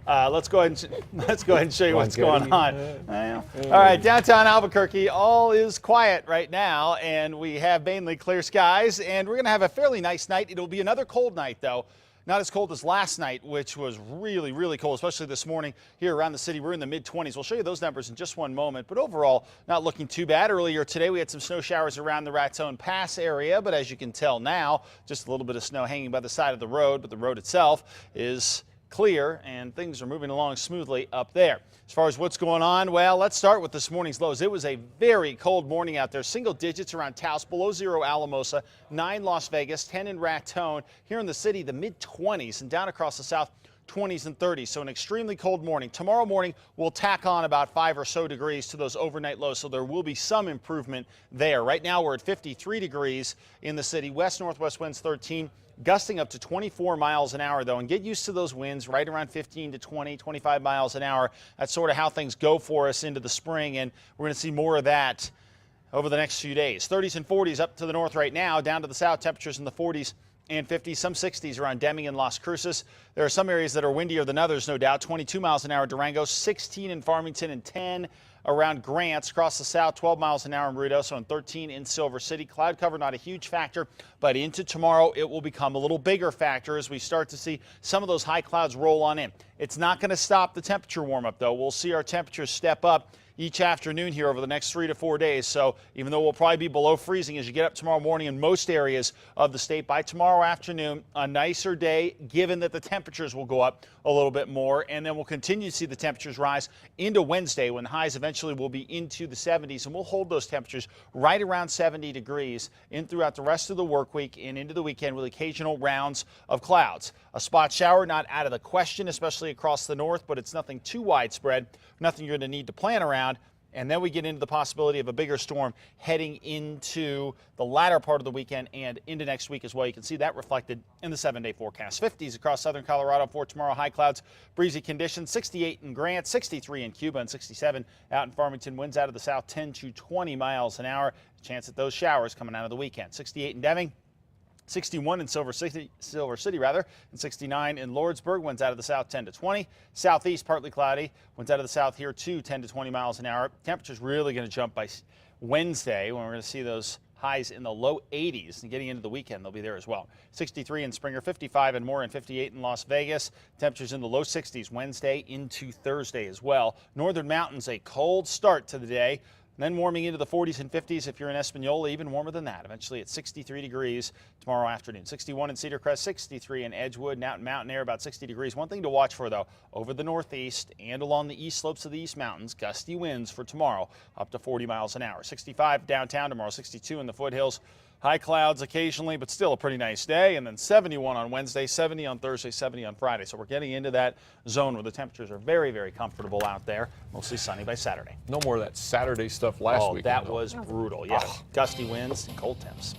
Let's go ahead and show you what's going on. All right, downtown Albuquerque, all is quiet right now, and we have mainly clear skies, and we're going to have a fairly nice night. It'll be another cold night, though. Not as cold as last night, which was really, really cold, especially this morning here around the city. We're in the mid-20s. We'll show you those numbers in just one moment, but overall, not looking too bad. Earlier today, we had some snow showers around the Raton Pass area, but as you can tell now, just a little bit of snow hanging by the side of the road, but the road itself is clear and things are moving along smoothly up there. As far as what's going on, well, let's start with this morning's lows. It was a very cold morning out there. Single digits around Taos, below zero Alamosa, 9 Las Vegas, 10 in Raton. Here in the city, the mid-20s, and down across the south, 20s and 30s. So an extremely cold morning. Tomorrow morning, we'll tack on about 5 or so degrees to those overnight lows, so there will be some improvement there. Right now, we're at 53 degrees in the city. West-northwest winds 13. Gusting up to 24 miles an hour, though, and get used to those winds right around 15 to 20, 25 miles an hour. That's sort of how things go for us into the spring, and we're going to see more of that over the next few days. 30s and 40s up to the north right now, down to the south, temperatures in the 40s and 50s, some 60s around Deming and Las Cruces. There are some areas that are windier than others, no doubt. 22 miles an hour Durango, 16 in Farmington, and 10 around Grants. Across the south, 12 miles an hour in Ruidoso and 13 in Silver City. Cloud cover, not a huge factor, but into tomorrow, it will become a little bigger factor as we start to see some of those high clouds roll on in. It's not going to stop the temperature warm up, though. We'll see our temperatures step up each afternoon here over the next 3 to 4 days. So even though we'll probably be below freezing as you get up tomorrow morning in most areas of the state, by tomorrow afternoon, a nicer day, given that the temperatures will go up a little bit more. And then we'll continue to see the temperatures rise into Wednesday, when highs eventually will be into the 70s. And we'll hold those temperatures right around 70 degrees in throughout the rest of the work week and into the weekend, with occasional rounds of clouds. A spot shower not out of the question, especially across the north, but it's nothing too widespread, nothing you're going to need to plan around. And then we get into the possibility of a bigger storm heading into the latter part of the weekend and into next week as well. You can see that reflected in the 7-day forecast. 50s across southern Colorado for tomorrow. High clouds, breezy conditions. 68 in Grant, 63 in Cuba, and 67 out in Farmington. Winds out of the south 10 to 20 miles an hour. Chance at those showers coming out of the weekend. 68 in Deming. 61 in Silver City, and 69 in Lordsburg. Winds out of the south 10 to 20. Southeast partly cloudy. Winds out of the south here too, 10 to 20 miles an hour. Temperatures really going to jump by Wednesday, when we're going to see those highs in the low 80s, and getting into the weekend they'll be there as well. 63 in Springer, 55 and more, and 58 in Las Vegas. Temperatures in the low 60s Wednesday into Thursday as well. Northern Mountains, a cold start to the day. And then warming into the 40s and 50s if you're in Espanola, even warmer than that. Eventually at 63 degrees tomorrow afternoon. 61 in Cedar Crest, 63 in Edgewood, and out in Mountain Air about 60 degrees. One thing to watch for, though, over the northeast and along the east slopes of the East Mountains, gusty winds for tomorrow up to 40 miles an hour. 65 downtown tomorrow, 62 in the foothills. High clouds occasionally, but still a pretty nice day. And then 71 on Wednesday, 70 on Thursday, 70 on Friday. So we're getting into that zone where the temperatures are very, very comfortable out there. Mostly sunny by Saturday. No more of that Saturday stuff last week. Oh, that was brutal. Yeah, gusty winds and cold temps.